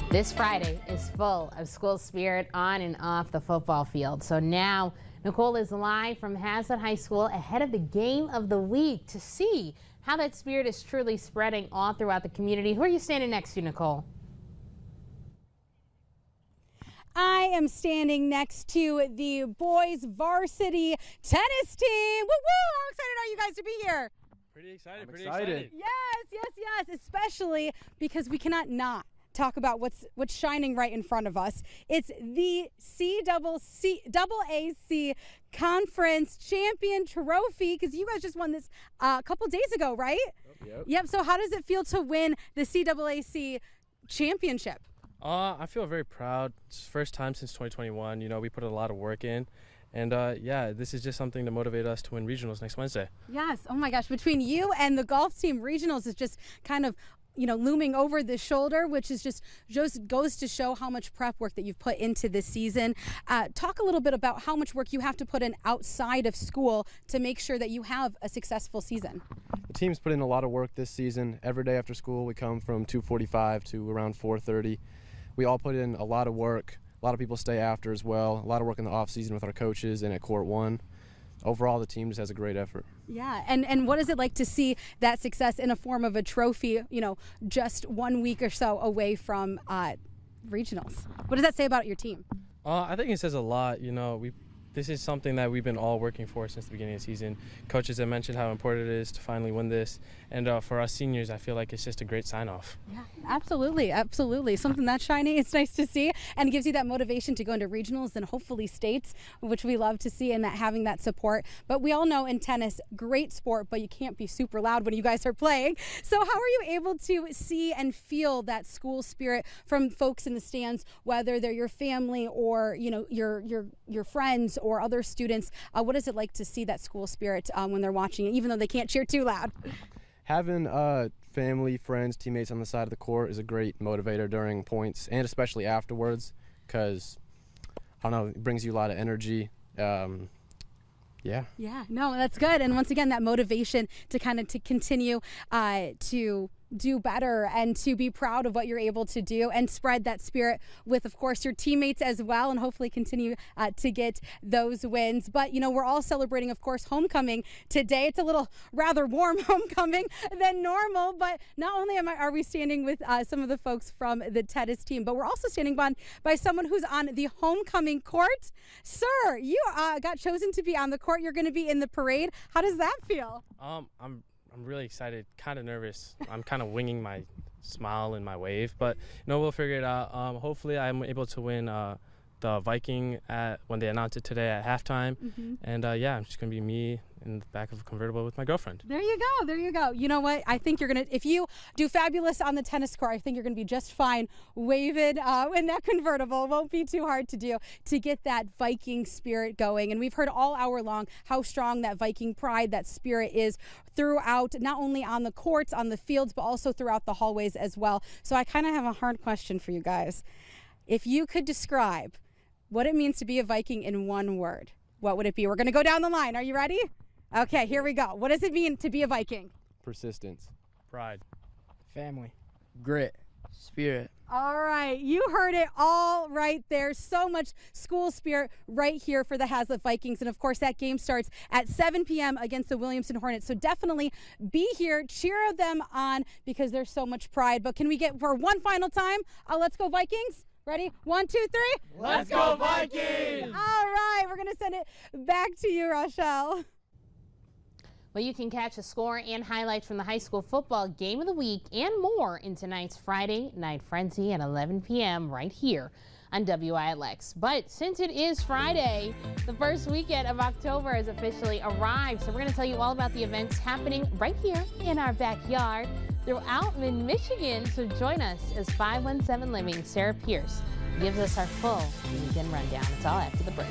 This Friday is full of school spirit on and off the football field. So now Nicole is live from Haslett High School ahead of the game of the week to see how that spirit is truly spreading all throughout the community. Who are you standing next to, Nicole? I am standing next to the Boys Varsity Tennis Team. Woo woo! How excited are you guys to be here? Pretty excited. I'm excited. Yes, especially because we cannot not talk about what's shining right in front of us. It's the CAAC Conference Champion Trophy, because you guys just won this a couple days ago, right? Yep. So how does it feel to win the CAAC Championship? I feel very proud. It's the first time since 2021. You know, we put a lot of work in. And yeah, this is just something to motivate us to win regionals next Wednesday. Yes. Oh my gosh. Between you and the golf team, regionals is just kind of, looming over the shoulder, which is just goes to show how much prep work that you've put into this season. Talk a little bit about how much work you have to put in outside of school to make sure that you have a successful season. The team's put in a lot of work this season. Every day after school, we come from 2:45 to around 4:30. We all put in a lot of work. A lot of people stay after as well. A lot of work in the off season with our coaches and at Court 1. Overall, the team just has a great effort. Yeah, and what is it like to see that success in a form of a trophy, just 1 week or so away from regionals? What does that say about your team? I think it says a lot. This is something that we've been all working for since the beginning of the season. Coaches have mentioned how important it is to finally win this. And for us seniors, I feel like it's just a great sign-off. Yeah, absolutely. Something that's shiny, it's nice to see, and gives you that motivation to go into regionals and hopefully states, which we love to see, and that having that support. But we all know in tennis, great sport, but you can't be super loud when you guys are playing. So how are you able to see and feel that school spirit from folks in the stands, whether they're your family or your friends or other students? What is it like to see that school spirit when they're watching it, even though they can't cheer too loud? Having family, friends, teammates on the side of the court is a great motivator during points and especially afterwards, because, I don't know, it brings you a lot of energy. Yeah, no, that's good. And once again, that motivation to continue to do better and to be proud of what you're able to do and spread that spirit with, of course, your teammates as well, and hopefully continue to get those wins. But we're all celebrating, of course, homecoming today. It's a little rather warm homecoming than normal, but not only are we standing with some of the folks from the tennis team, but we're also standing by someone who's on the homecoming court. Sir, you got chosen to be on the court. You're going to be in the parade. How does that feel? I'm really excited, kind of nervous. I'm kind of winging my smile and my wave, but we'll figure it out. Hopefully I'm able to win the Viking when they announce it today at halftime. And yeah, I'm just going to be me in the back of a convertible with my girlfriend. There you go. You know what? I think if you do fabulous on the tennis court, I think you're going to be just fine waving in that convertible. It won't be too hard to do to get that Viking spirit going. And we've heard all hour long how strong that Viking pride, that spirit is throughout, not only on the courts, on the fields, but also throughout the hallways as well. So I kind of have a hard question for you guys. If you could describe what it means to be a Viking in one word, what would it be? We're going to go down the line. Are you ready? Okay, here we go. What does it mean to be a Viking? Persistence. Pride. Family. Grit. Spirit. All right, you heard it all right there. So much school spirit right here for the Haslett Vikings. And of course, that game starts at 7 p.m. against the Williamston Hornets. So definitely be here, cheer them on, because there's so much pride. But can we get for one final time? Let's go Vikings. Ready? 1, 2, 3. Let's go Vikings! All right, we're going to send it back to you, Rochelle. Well, you can catch a score and highlights from the high school football game of the week and more in tonight's Friday Night Frenzy at 11 p.m. right here on WILX. But since it is Friday, the first weekend of October has officially arrived. So we're going to tell you all about the events happening right here in our backyard throughout mid-Michigan. So join us as 517 Living Sarah Pierce gives us our full weekend rundown. It's all after the break.